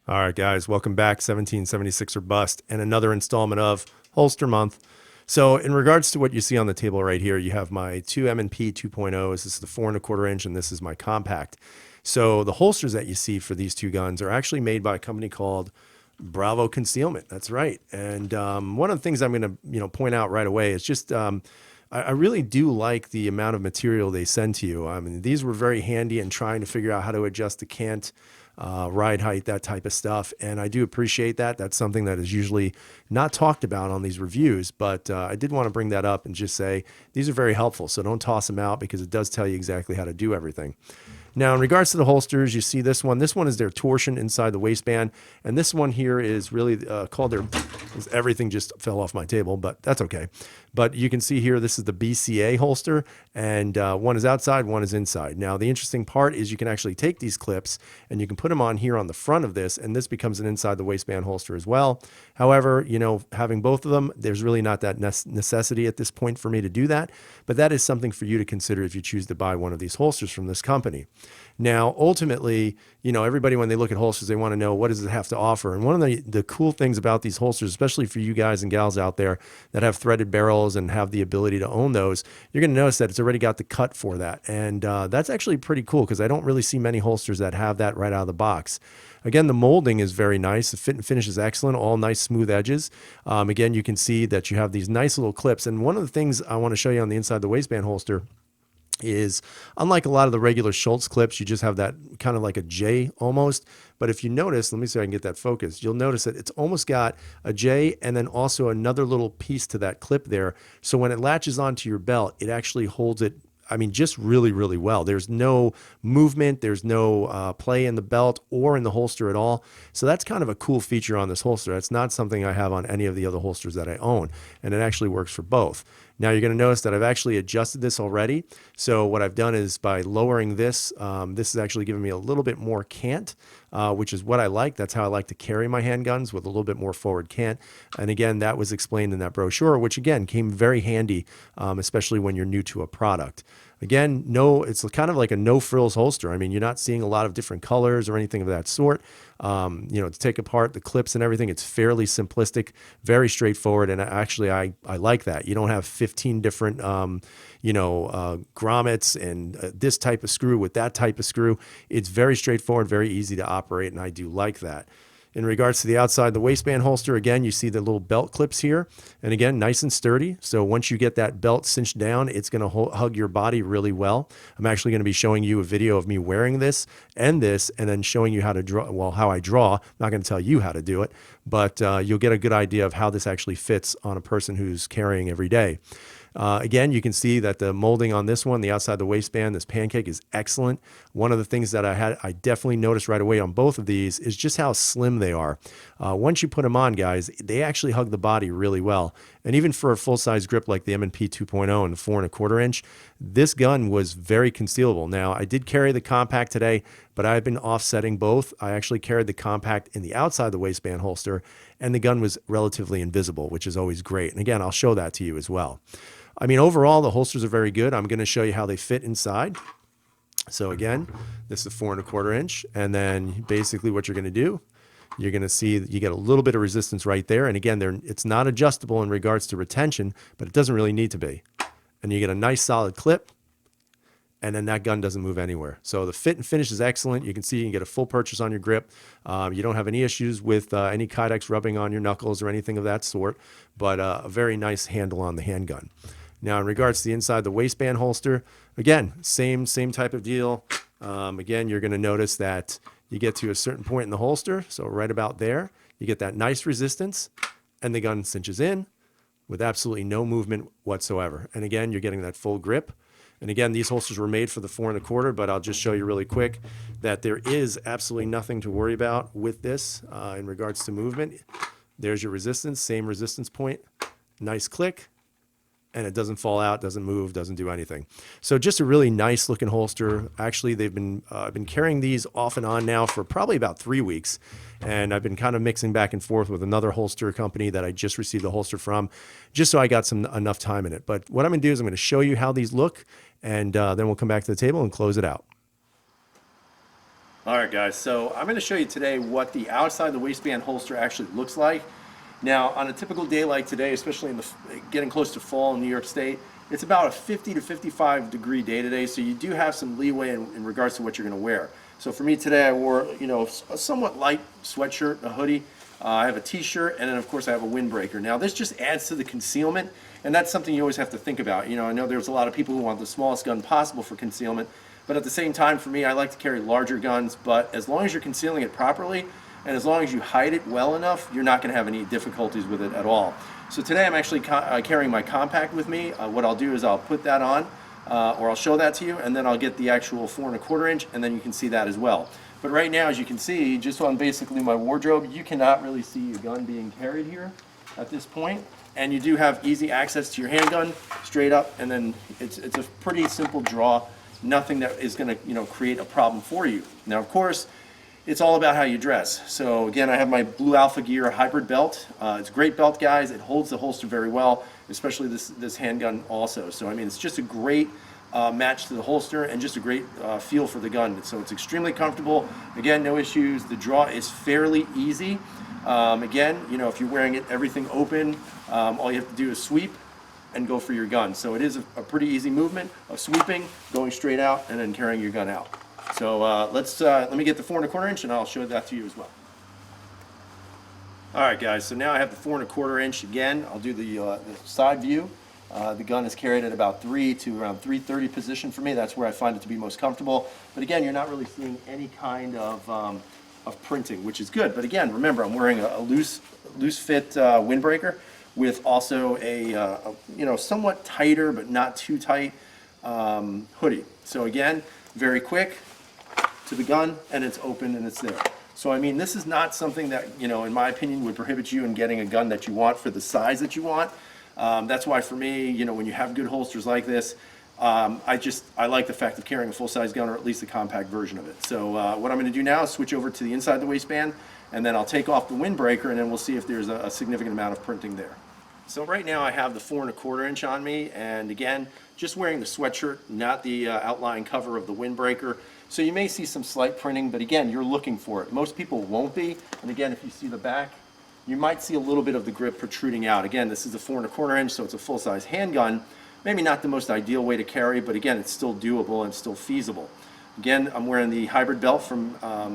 All right, guys, welcome back. 1776 or bust, and another installment of Holster Month. So, in regards to what you see on the table right here, you have my two M&P 2.0s. This is the 4¼ inch, and this is my compact. So, the holsters that you see for these two guns are actually made by a company called Bravo Concealment. That's right. And one of the things I'm going to point out right away is just I really do like the amount of material they send to you. I mean, these were very handy in trying to figure out how to adjust the cant, ride height, that type of stuff. And I do appreciate that. That's something that is usually not talked about on these reviews, but I did want to bring that up and just say these are very helpful. So don't toss them out because it does tell you exactly how to do everything. Now, in regards to the holsters, you see this one. This one is their torsion inside the waistband. And this one here is really called their, everything just fell off my table, but that's okay. But you can see here, this is the BCA holster, and one is outside, one is inside. Now, the interesting part is you can actually take these clips and you can put them on here on the front of this, and this becomes an inside the waistband holster as well. However, having both of them, there's really not that necessity at this point for me to do that, but that is something for you to consider if you choose to buy one of these holsters from this company. Now, ultimately, everybody, when they look at holsters, they want to know, what does it have to offer? And one of the cool things about these holsters, especially for you guys and gals out there that have threaded barrels and have the ability to own those, you're going to notice that it's already got the cut for that. And that's actually pretty cool because I don't really see many holsters that have that right out of the box. Again, the molding is very nice. The fit and finish is excellent, all nice smooth edges. Again, you can see that you have these nice little clips. And one of the things I want to show you on the inside of the waistband holster is, unlike a lot of the regular Schultz clips, you just have that kind of like a J almost. But if you notice, let me see if I can get that focused, you'll notice that it's almost got a J and then also another little piece to that clip there. So when it latches onto your belt, it actually holds it, just really, really well. There's no movement. There's no play in the belt or in the holster at all. So that's kind of a cool feature on this holster. That's not something I have on any of the other holsters that I own. And it actually works for both. Now you're going to notice that I've actually adjusted this already. So what I've done is by lowering this, this is actually giving me a little bit more cant, which is what I like. That's how I like to carry my handguns, with a little bit more forward cant. And again, that was explained in that brochure, which again came very handy, especially when you're new to a product. Again, it's kind of like a no frills holster. You're not seeing a lot of different colors or anything of that sort. To take apart the clips and everything, it's fairly simplistic, very straightforward. And actually, I like that. You don't have 15 different, grommets and this type of screw with that type of screw. It's very straightforward, very easy to operate. And I do like that. In regards to the outside the waistband holster, again, you see the little belt clips here. And again, nice and sturdy. So once you get that belt cinched down, it's going to hug your body really well. I'm actually going to be showing you a video of me wearing this, and then showing you how to draw, well, how I draw. I'm not going to tell you how to do it, but you'll get a good idea of how this actually fits on a person who's carrying every day. Again, you can see that the molding on this one, the outside the waistband, this pancake is excellent. One of the things that I definitely noticed right away on both of these is just how slim they are. Once you put them on, guys, they actually hug the body really well. And even for a full-size grip like the M&P 2.0 and the 4¼ inch, this gun was very concealable. Now, I did carry the compact today, but I've been offsetting both. I actually carried the compact in the outside the waistband holster, and the gun was relatively invisible, which is always great. And again, I'll show that to you as well. Overall, the holsters are very good. I'm going to show you how they fit inside. So again, this is 4¼ inch. And then basically what you're going to do, you're going to see that you get a little bit of resistance right there. And again, it's not adjustable in regards to retention, but it doesn't really need to be. And you get a nice solid clip, and then that gun doesn't move anywhere. So the fit and finish is excellent. You can see you can get a full purchase on your grip. You don't have any issues with any Kydex rubbing on your knuckles or anything of that sort, but a very nice handle on the handgun. Now, in regards to the inside the waistband holster, again, same type of deal. Again, you're going to notice that you get to a certain point in the holster, so right about there, you get that nice resistance, and the gun cinches in with absolutely no movement whatsoever. And again, you're getting that full grip. And again, these holsters were made for the 4¼ but I'll just show you really quick that there is absolutely nothing to worry about with this in regards to movement. There's your resistance, same resistance point, nice click. And it doesn't fall out, doesn't move, doesn't do anything. So just a really nice looking holster. Actually, I've been carrying these off and on now for probably about 3 weeks. And I've been kind of mixing back and forth with another holster company that I just received a holster from, just so I got enough time in it. But what I'm going to do is I'm going to show you how these look, and then we'll come back to the table and close it out. All right, guys, so I'm going to show you today what the outside of the waistband holster actually looks like. Now, on a typical day like today, especially in the getting close to fall in New York State, it's about a 50 to 55 degree day today, so you do have some leeway in regards to what you're going to wear. So for me today, I wore, a somewhat light sweatshirt, a hoodie. I have a t-shirt, and then of course I have a windbreaker. Now this just adds to the concealment, and that's something you always have to think about. I know there's a lot of people who want the smallest gun possible for concealment, but at the same time, for me, I like to carry larger guns, but as long as you're concealing it properly, and as long as you hide it well enough, you're not going to have any difficulties with it at all. So today I'm actually carrying my compact with me. What I'll do is I'll put that on, or I'll show that to you, and then I'll get the actual 4 1/4 inch, and then you can see that as well. But right now, as you can see, just on basically my wardrobe, you cannot really see a gun being carried here at this point. And you do have easy access to your handgun, straight up, and then it's a pretty simple draw. Nothing that is going to create a problem for you. Now, of course, it's all about how you dress. So again, I have my Blue Alpha Gear hybrid belt. It's a great belt, guys. It holds the holster very well, especially this handgun also. So I mean, it's just a great match to the holster and just a great feel for the gun. So it's extremely comfortable. Again, no issues. The draw is fairly easy. Again, if you're wearing it everything open, all you have to do is sweep and go for your gun. So it is a pretty easy movement of sweeping, going straight out, and then carrying your gun out. So let me get the 4 1/4 inch, and I'll show that to you as well. All right, guys. So now I have the 4 1/4 inch again. I'll do the side view. The gun is carried at about 3 to around 330 position for me. That's where I find it to be most comfortable. But again, you're not really seeing any kind of printing, which is good. But again, remember, I'm wearing a loose fit windbreaker with also a somewhat tighter but not too tight hoodie. So again, very quick to the gun, and it's open and it's there. So I mean, this is not something that in my opinion would prohibit you in getting a gun that you want for the size that you want. That's why for me, when you have good holsters like this, I like the fact of carrying a full-size gun, or at least a compact version of it. So what I'm going to do now is switch over to the inside of the waistband, and then I'll take off the windbreaker, and then we'll see if there's a significant amount of printing there. So right now I have the 4 1/4 inch on me, and again, just wearing the sweatshirt, not the outline cover of the windbreaker. So you may see some slight printing, but again, you're looking for it. Most people won't be, and again, if you see the back, you might see a little bit of the grip protruding out. Again, this is a 4 1/4 inch, so it's a full-size handgun. Maybe not the most ideal way to carry, but again, it's still doable and still feasible. Again, I'm wearing the hybrid belt from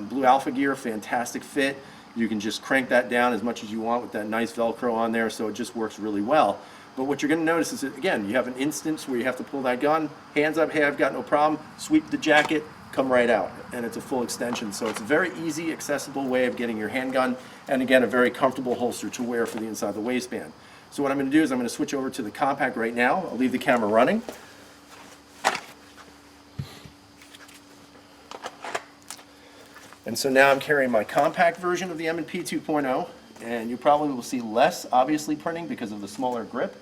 Blue Alpha Gear, fantastic fit. You can just crank that down as much as you want with that nice Velcro on there, so it just works really well. But what you're going to notice is that, again, you have an instance where you have to pull that gun, hands up, hey, I've got no problem, sweep the jacket, come right out, and it's a full extension. So it's a very easy, accessible way of getting your handgun, and again, a very comfortable holster to wear for the inside of the waistband. So what I'm going to do is I'm going to switch over to the compact right now. I'll leave the camera running. And so now I'm carrying my compact version of the M&P 2.0, and you probably will see less, obviously, printing because of the smaller grip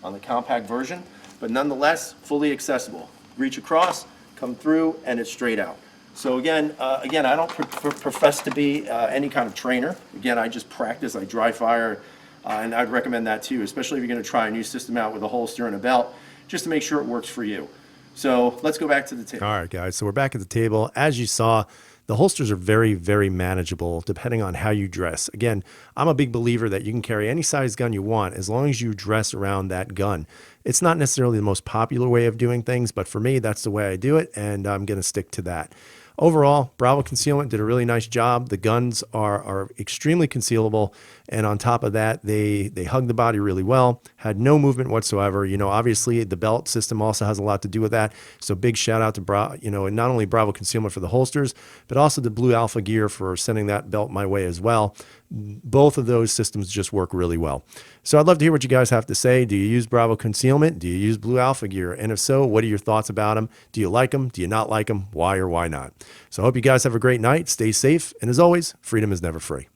on the compact version, but nonetheless, fully accessible. Reach across, come through, and it's straight out. So again, I don't profess to be any kind of trainer. Again, I just practice, I dry fire, and I'd recommend that too, especially if you're going to try a new system out with a holster and a belt, just to make sure it works for you. So let's go back to the table. All right, guys, so we're back at the table. As you saw, the holsters are very, very manageable depending on how you dress. Again, I'm a big believer that you can carry any size gun you want as long as you dress around that gun. It's not necessarily the most popular way of doing things, but for me, that's the way I do it, and I'm going to stick to that. Overall, Bravo Concealment did a really nice job. The guns are extremely concealable, and on top of that, they hug the body really well, had no movement whatsoever. Obviously, the belt system also has a lot to do with that, so big shout out to not only Bravo Concealment for the holsters, but also the Blue Alpha Gear for sending that belt my way as well. Both of those systems just work really well. So I'd love to hear what you guys have to say. Do you use Bravo Concealment? Do you use Blue Alpha Gear? And if so, what are your thoughts about them? Do you like them? Do you not like them? Why or why not? So I hope you guys have a great night. Stay safe. And as always, freedom is never free.